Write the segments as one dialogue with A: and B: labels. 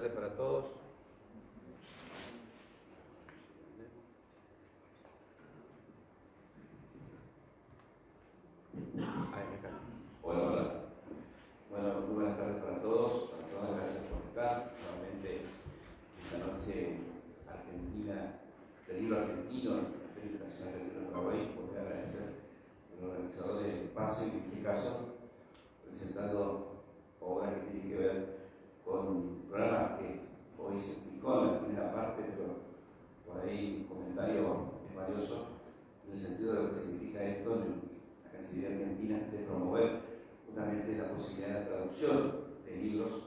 A: tardes para todos. Hola, hola. Bueno, muy buenas tardes para todos. Muchas gracias por estar. Nuevamente, esta noche argentina, del libro argentino, la Feria Internacional del Libro de Paraguay. Voy a agradecer al organizador del espacio, en este caso, presentando obras que tienen que ver con un programa que hoy se explicó en la primera parte, pero por ahí un comentario es valioso en el sentido de lo que significa esto en la Cancillería Argentina, de promover justamente la posibilidad de la traducción de libros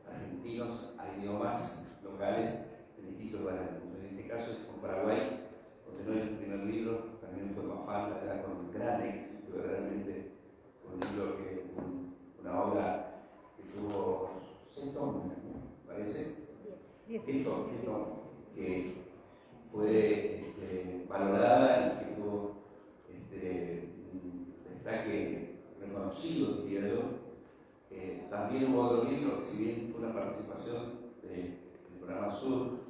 A: argentinos a idiomas locales de distintos lugares del mundo. En este caso es con Paraguay, donde no es el primer libro, también fue Mafalda, ya con un gran éxito, realmente un libro que, una obra que tuvo 6 tomos, ¿me parece? 10 tomos, que fue valorada y que tuvo un destaque reconocido, diría yo. También hubo otro libro que, si bien fue una participación del programa Sur,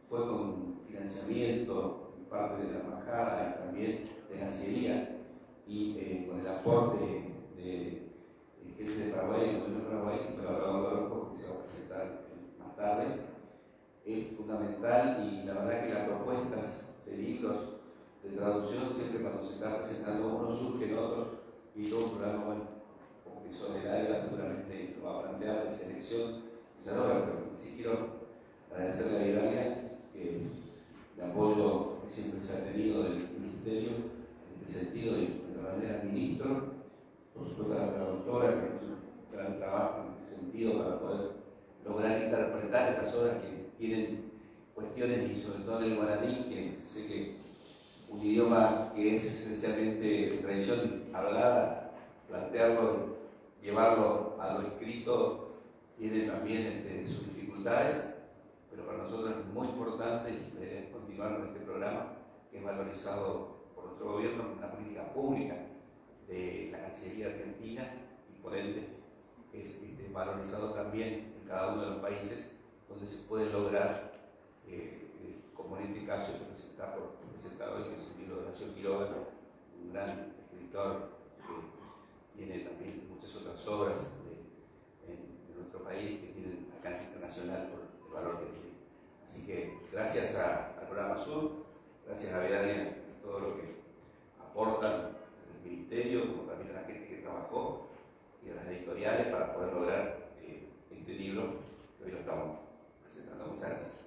A: fue con financiamiento de parte de la embajada y también de la Cancillería y con el aporte de gente de Paraguay, el gobierno de Paraguay, que fue valorado porque se va a presentar más tarde. Es fundamental y la verdad que las propuestas de libros de traducción siempre cuando se está presentando uno surgen otros y todo un programa, bueno, como que Soledad seguramente lo va a plantear de selección y pero sí quiero agradecerle a Idalia el apoyo que siempre se ha tenido del Ministerio en este sentido y de manera ministro, por supuesto a la traductora que ha hecho un gran trabajo en este sentido para poder lograr interpretar estas obras que tienen cuestiones y sobre todo en el guaraní, que sé que un idioma que es esencialmente de tradición hablada, plantearlo, llevarlo a lo escrito, tiene también sus dificultades, pero para nosotros es muy importante continuar con este programa que es valorizado por nuestro gobierno como una política pública de la Cancillería Argentina y por ende es valorizado también en cada uno de los países donde se puede lograr, como en este caso que está presentado hoy, que es el libro de Horacio Quiroga, un gran escritor que tiene también muchas otras obras en nuestro país que tienen alcance internacional por el valor que tienen. Así que gracias al programa Sur, gracias a Vidalia y todo lo que aportan el Ministerio, como también a la gente que trabajó y a las editoriales para poder lograr este libro que hoy lo estamos presentando. Muchas gracias.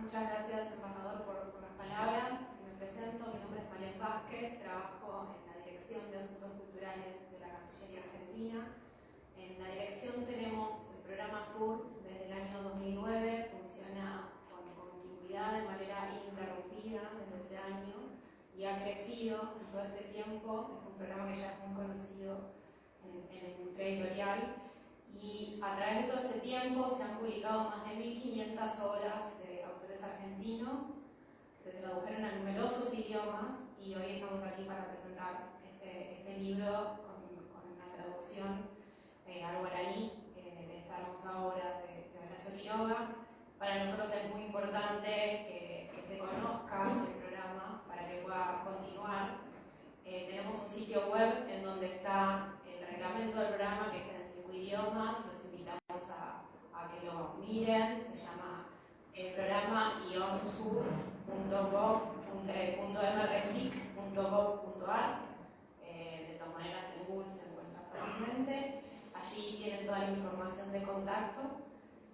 B: Muchas gracias, embajador, por las palabras. Me presento, mi nombre es Malén Vázquez, trabajo en la Dirección de Asuntos Culturales de la Cancillería Argentina. En la dirección tenemos el programa Sur desde el año 2009, funciona con continuidad de manera ininterrumpida desde ese año y ha crecido en todo este tiempo. Es un programa que ya es muy conocido en la industria editorial y a través de todo este tiempo se han publicado más de 1.500 obras de autores argentinos que se tradujeron a numerosos idiomas y hoy estamos aquí para presentar este libro con la traducción al guaraní de esta hermosa obra de Horacio Quiroga. Para nosotros es muy importante que se conozca el programa para que pueda continuar. Tenemos un sitio web en donde está el reglamento del programa que está en 5 idiomas. Los invitamos a que lo miren. Se llama el programa sur.mrsic.gov.ar. De todas maneras en Google se encuentra fácilmente. Allí tienen toda la información de contacto.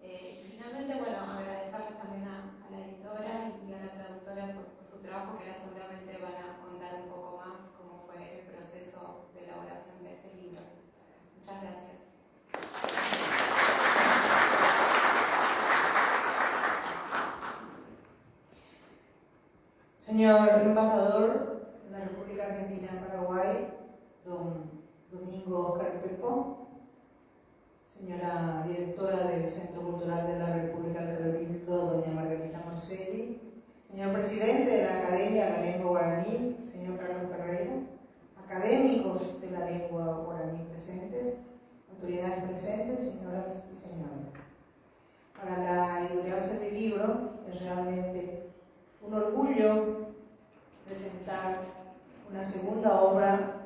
B: Y finalmente, bueno, agradecerles también a la editora y a la traductora por su trabajo, que ahora seguramente van a contar un poco más cómo fue el proceso de elaboración de este libro. Muchas gracias.
C: Señor embajador de la República Argentina en Paraguay, don Domingo Oscar Pepo, señora directora del Centro Cultural de la República del Cabildo, doña Margarita Morcelli, señor presidente de la Academia de la Lengua Guaraní, señor Carlos Ferreira, académicos académicos de la lengua guaraní presentes, autoridades presentes, señoras y señores. Para la editorial Servilibro es realmente un orgullo presentar una segunda obra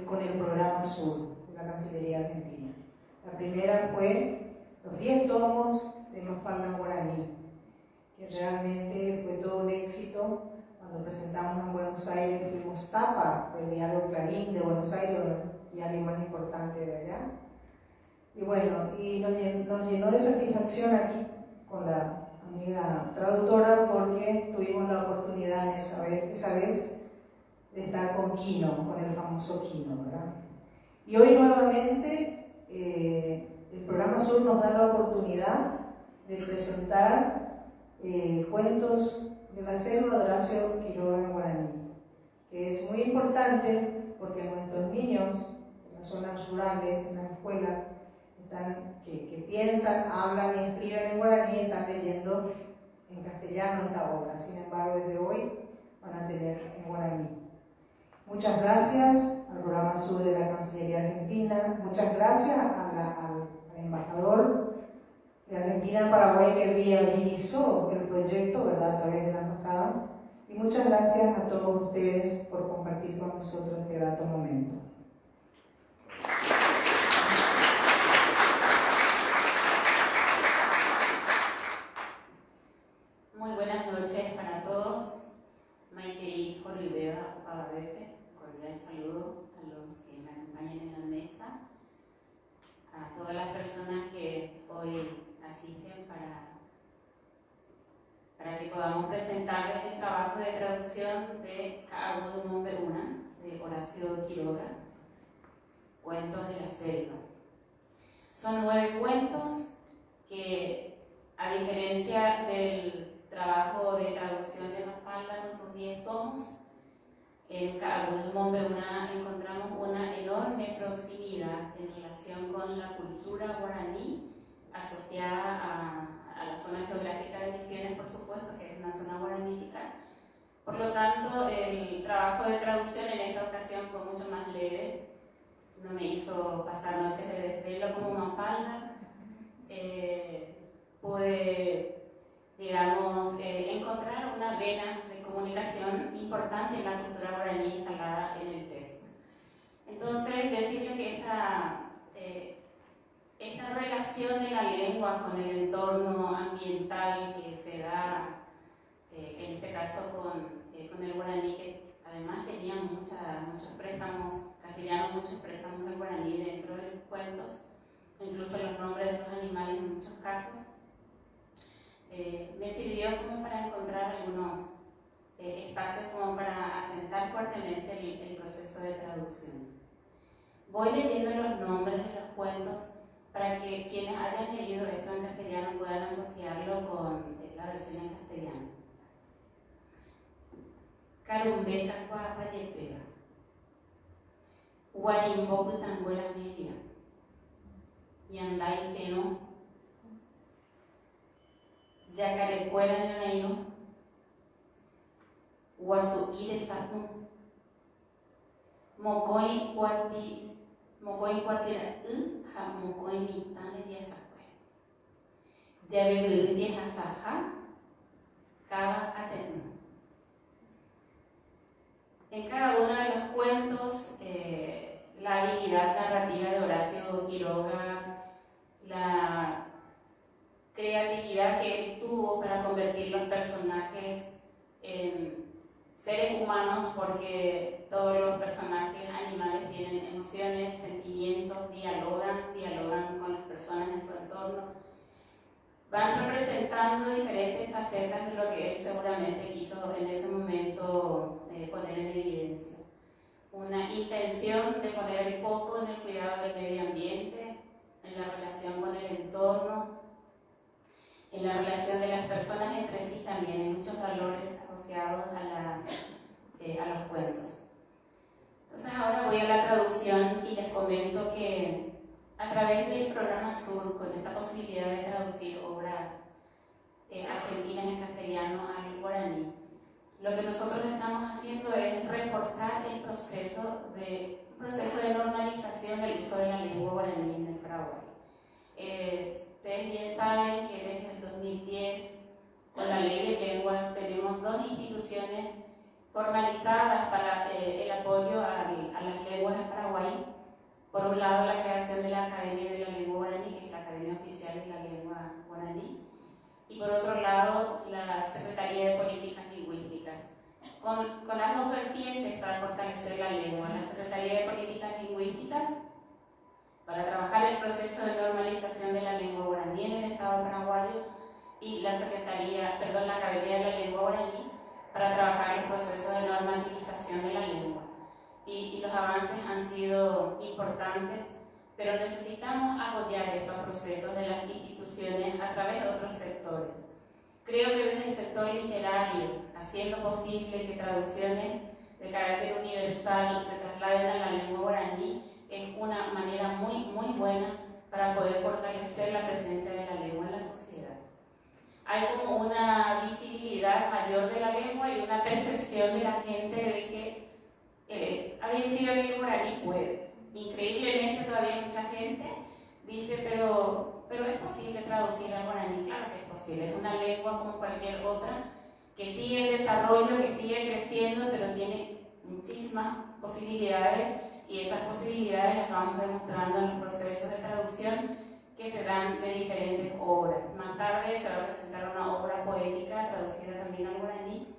C: con el programa Sur de la Cancillería Argentina. La primera fue los 10 tomos de Mafalda guaraní, que realmente fue todo un éxito. Cuando presentamos en Buenos Aires, fuimos tapa del diario Clarín de Buenos Aires, el diario más importante de allá. Y bueno, y nos llenó de satisfacción aquí con la amiga traductora, porque tuvimos la oportunidad esa vez de estar con Quino, con el famoso Quino, ¿verdad? Y hoy nuevamente el programa Sur nos da la oportunidad de presentar cuentos de la selva de Horacio Quiroga en guaraní, que es muy importante porque nuestros niños en las zonas rurales, en las escuelas, que piensan, hablan y escriben en guaraní, están leyendo en castellano esta obra. Sin embargo, desde hoy van a tener en guaraní. Muchas gracias al programa Sur de la Cancillería Argentina, muchas gracias al embajador de Argentina en Paraguay que viabilizó el proyecto, ¿verdad?, a través de la embajada, y muchas gracias a todos ustedes por compartir con nosotros este grato momento.
D: Muy buenas noches para todos. Maite y Joribeba Pababepe, cordial saludo a los que me acompañan en la mesa, a todas las personas que hoy asisten para que podamos presentarles el trabajo de traducción de Ka'abu Mombe Una, de Horacio Quiroga, Cuentos de la Selva. Son 9 cuentos que, a diferencia del trabajo de traducción de Mafalda con sus 10 tomos, en Ka'abu Mombe Una encontramos una enorme proximidad en relación con la cultura guaraní asociada a la zona geográfica de Misiones, por supuesto, que es una zona guaranítica. Por lo tanto, el trabajo de traducción en esta ocasión fue mucho más leve, no me hizo pasar noches de desvelo como Mafalda. Pude, digamos, encontrar una vena de comunicación importante en la cultura guaraní instalada en el texto. Entonces, decirles que esta relación de la lengua con el entorno ambiental que se da, en este caso con el guaraní, que además tenía muchos préstamos castellanos, muchos préstamos del guaraní dentro de los cuentos, incluso los nombres de los animales en muchos casos, me sirvió como para encontrar algunos espacios como para asentar fuertemente el proceso de traducción. Voy leyendo los nombres de los cuentos para que quienes hayan leído esto en castellano puedan asociarlo con la versión en castellano. Carumbeta Guapa Yepega, Guarimbo Putanguela Media, Yandai Peno, Yacarecuela Yonaino, Guasuí de Satum, Mocoy Cuatira Mocoy Mitán de Diasacue, Yabebel de Hasaja, Cava Atenu. En cada uno de los cuentos, la habilidad narrativa de Horacio Quiroga, la creatividad que él tuvo para convertir los personajes en seres humanos, porque todos los personajes animales tienen emociones, sentimientos, dialogan con las personas en su entorno, van representando diferentes facetas de lo que él seguramente quiso en ese momento poner en evidencia. Una intención de poner el foco en el cuidado del medio ambiente, en la relación con el entorno, en la relación de las personas entre sí también. Hay muchos valores asociados a los cuentos. Entonces ahora voy a la traducción y les comento que a través del programa Sur, con esta posibilidad de traducir obras argentinas en castellano al guaraní, lo que nosotros estamos haciendo es reforzar el proceso de normalización del uso de la lengua guaraní en el Paraguay. Ustedes bien saben que desde el 2010, con la ley de lenguas, tenemos 2 instituciones formalizadas para el apoyo a las lenguas en Paraguay. Por un lado, la creación de la Academia de la Lengua Guaraní, que es la Academia Oficial de la Lengua Guaraní, y por otro lado, la Secretaría de Políticas Lingüísticas, con las 2 vertientes para fortalecer la lengua. La Secretaría de Políticas Lingüísticas para trabajar el proceso de normalización de la lengua guaraní en el Estado paraguayo, y la Academia de la Lengua Guaraní para trabajar el proceso de normalización de la lengua. Y los avances han sido importantes, pero necesitamos apoyar estos procesos de las instituciones a través de otros sectores. Creo que desde el sector literario, haciendo posible que traducciones de carácter universal se trasladen a la lengua guaraní, es una manera muy buena para poder fortalecer la presencia de la lengua en la sociedad. Hay como una visibilidad mayor de la lengua y una percepción de la gente de que había sido que el guaraní puede. Increíblemente todavía mucha gente dice, pero es posible traducir al guaraní. Claro que es posible, es una lengua como cualquier otra, que sigue en desarrollo, que sigue creciendo, pero tiene muchísimas posibilidades, y esas posibilidades las vamos demostrando en los procesos de traducción que se dan de diferentes obras. Más tarde se va a presentar una obra poética traducida también al guaraní.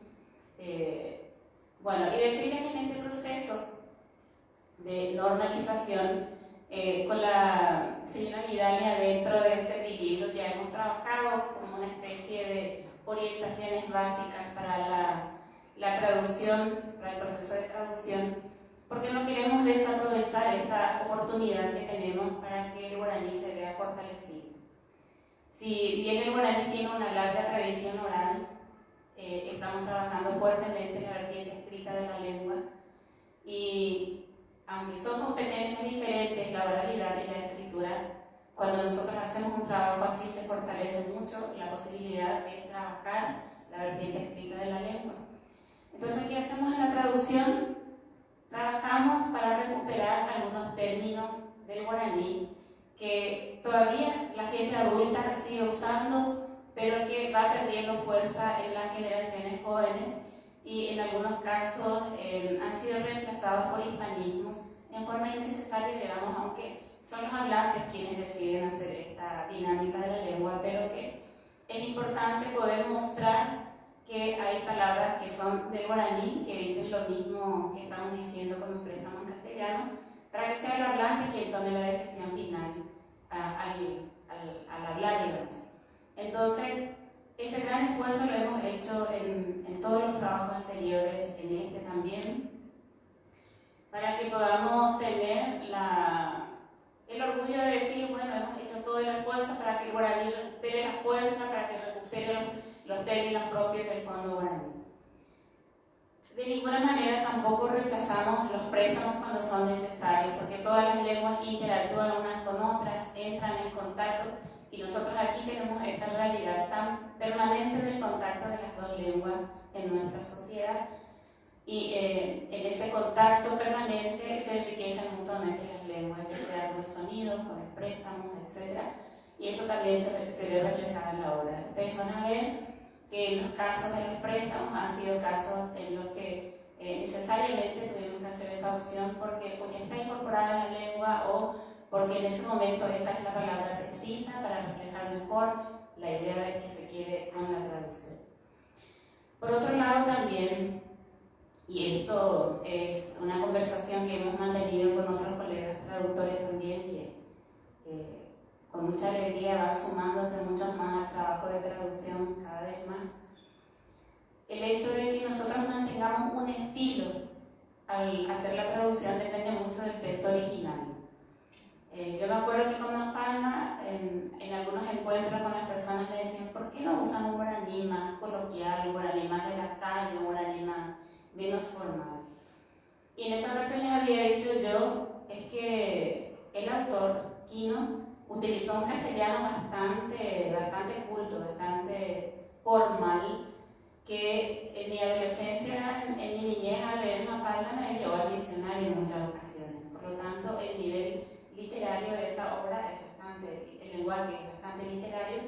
D: Y decirles que en este proceso de normalización, con la señora Vidalia dentro de este libro ya hemos trabajado como una especie de orientaciones básicas para la traducción, para el proceso de traducción, porque no queremos desaprovechar esta oportunidad que tenemos para que el guaraní se vea fortalecido. Si bien el guaraní tiene una larga tradición oral, estamos trabajando fuertemente en la vertiente escrita de la lengua, y aunque son competencias diferentes, la oralidad y la escritura, cuando nosotros hacemos un trabajo así se fortalece mucho la posibilidad de trabajar la vertiente escrita de la lengua. Entonces, ¿qué hacemos en la traducción? Trabajamos para recuperar algunos términos del guaraní que todavía la gente adulta sigue usando, pero que va perdiendo fuerza en las generaciones jóvenes, y en algunos casos han sido reemplazados por hispanismos en forma innecesaria, digamos, aunque son los hablantes quienes deciden hacer esta dinámica de la lengua, pero que es importante poder mostrar que hay palabras que son del guaraní, que dicen lo mismo que estamos diciendo con un préstamo en castellano, para que sea el hablante quien tome la decisión final al hablar, digamos. Entonces, ese gran esfuerzo lo hemos hecho en todos los trabajos anteriores, en este también, para que podamos tener el orgullo de decir, bueno, hemos hecho todo el esfuerzo para que el guaraní recupere la fuerza, para que recupere los términos propios del fondo guaraní. De ninguna manera tampoco rechazamos los préstamos cuando son necesarios, porque todas las lenguas interactúan unas con otras, entran en contacto, y nosotros aquí tenemos esta realidad tan permanente del contacto de las 2 lenguas en nuestra sociedad, y en ese contacto permanente se enriquecen mutuamente las lenguas, ya sea con el sonido, con el préstamo, etc. Y eso también se ve reflejado en la obra. Ustedes van a ver que en los casos de los préstamos han sido casos en los que necesariamente tuvimos que hacer esa opción porque o ya está incorporada en la lengua, o porque en ese momento esa es la palabra precisa para reflejar mejor la idea que se quiere con la traducción. Por otro lado también, y esto es una conversación que hemos mantenido con otros colegas traductores también, que con mucha alegría van sumándose muchos más al trabajo de traducción cada vez más, el hecho de que nosotros mantengamos un estilo al hacer la traducción depende mucho del texto original. Yo me acuerdo que con Más Palma, en algunos encuentros con las personas me decían, ¿por qué no usan un guaraní más coloquial, un guaraní más de la calle, un guaraní menos formal? Y en esa ocasión les había dicho yo, es que el autor, Quino, utilizó un castellano bastante culto, bastante formal, que en mi adolescencia, en mi niñez, al leer Mafalda me llevó al diccionario en muchas ocasiones. Por lo tanto, el nivel literario de esa obra es bastante, el lenguaje es bastante literario.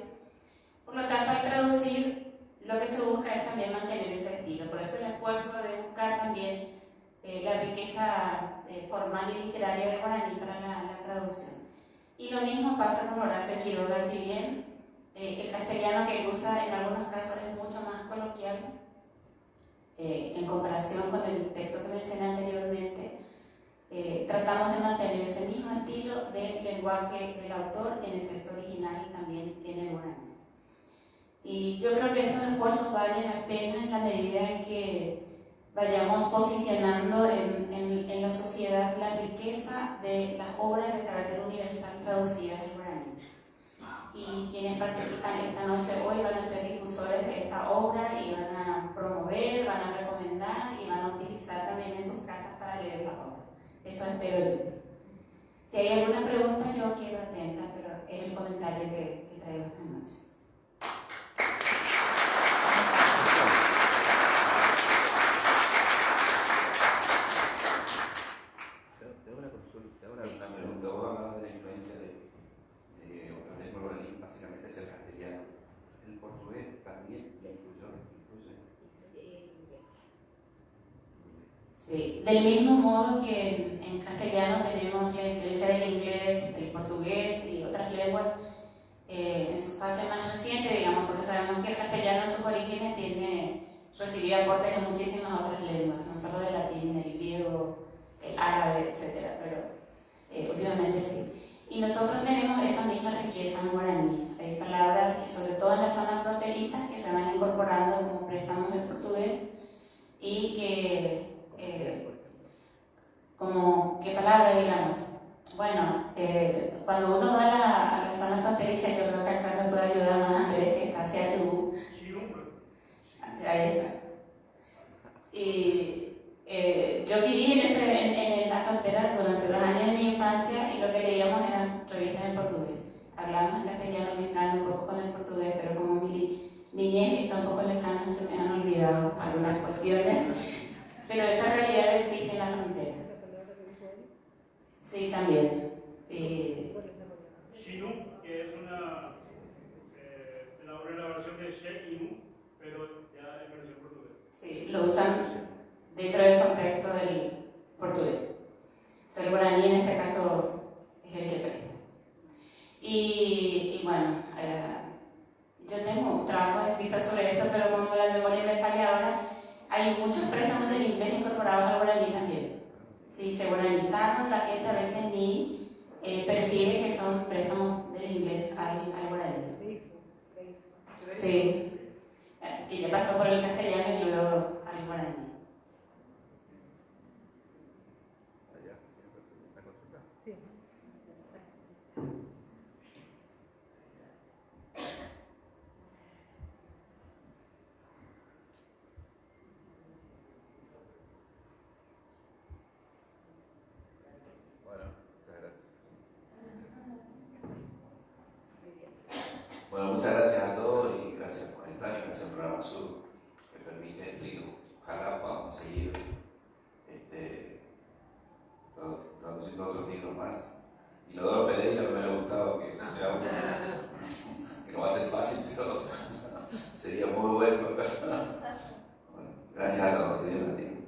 D: Por lo tanto, al traducir, lo que se busca es también mantener ese estilo. Por eso el esfuerzo de buscar también la riqueza formal y literaria del guaraní para la traducción. Y lo mismo pasa con Horacio Quiroga, si bien el castellano que él usa en algunos casos es mucho más coloquial en comparación con el texto que mencioné anteriormente, tratamos de mantener ese mismo estilo del lenguaje del autor en el texto original y también en el guaraní. Y yo creo que estos esfuerzos valen la pena en la medida en que vayamos posicionando en la sociedad la riqueza de las obras de carácter universal traducidas al guaraní. Y quienes participan esta noche hoy van a ser difusores de esta obra y van a promover, van a recomendar y van a utilizar también en sus casas para leer la obra. Eso espero yo. Si hay alguna pregunta, yo quedo atenta, pero es el comentario que traigo esta noche.
A: Tengo una consulta, una pregunta. Vos hablabas de la influencia de otras lenguas guaraní, básicamente es el castellano. ¿El portugués también influye?
D: Sí, del mismo modo que en castellano tenemos la influencia del inglés, del portugués y otras lenguas en su fase más reciente, digamos, porque sabemos que el castellano en sus orígenes recibió aportes de muchísimas otras lenguas, no solo del latín, del griego, el árabe, etc. Pero últimamente sí. Y nosotros tenemos esa misma riqueza en guaraní. Hay palabras, y sobre todo en las zonas fronterizas, que se van incorporando como préstamos del portugués y que como, ¿qué palabra digamos? Bueno, cuando uno va a la zona fronteriza, yo creo que acá me puede ayudar más Andrés, que está hacia el ahí está. Y yo viví en la frontera durante 2 años de mi infancia y lo que leíamos eran revistas en portugués. Hablamos en castellano mezclando un poco con el portugués, pero como mi niñez está un poco lejana, se me han olvidado algunas cuestiones. Pero esa realidad existe en la frontera. Sí, también.
E: Chinook, que es una versión de She Inu, pero ya en versión portuguesa.
D: Sí, lo usan dentro del contexto del portugués. El guaraní en este caso es el que presta. Y bueno, yo tengo trabajos escritos sobre esto, pero como la memoria me falla ahora, hay muchos préstamos del inglés incorporados al guaraní también. Si se guaranizaron, la gente a veces ni percibe que son préstamos del inglés al guaraní. Sí, que ya pasó por el castellano y luego al guaraní.
A: Bueno, muchas gracias a todos y gracias por estar y gracias al programa Sur que permite esto y ojalá podamos seguir traduciendo otros libros más. Y lo de López Pereira me hubiera gustado que sea uno, que no va a ser fácil, pero sería muy bueno. Bueno, gracias a todos, que Dios los bendiga.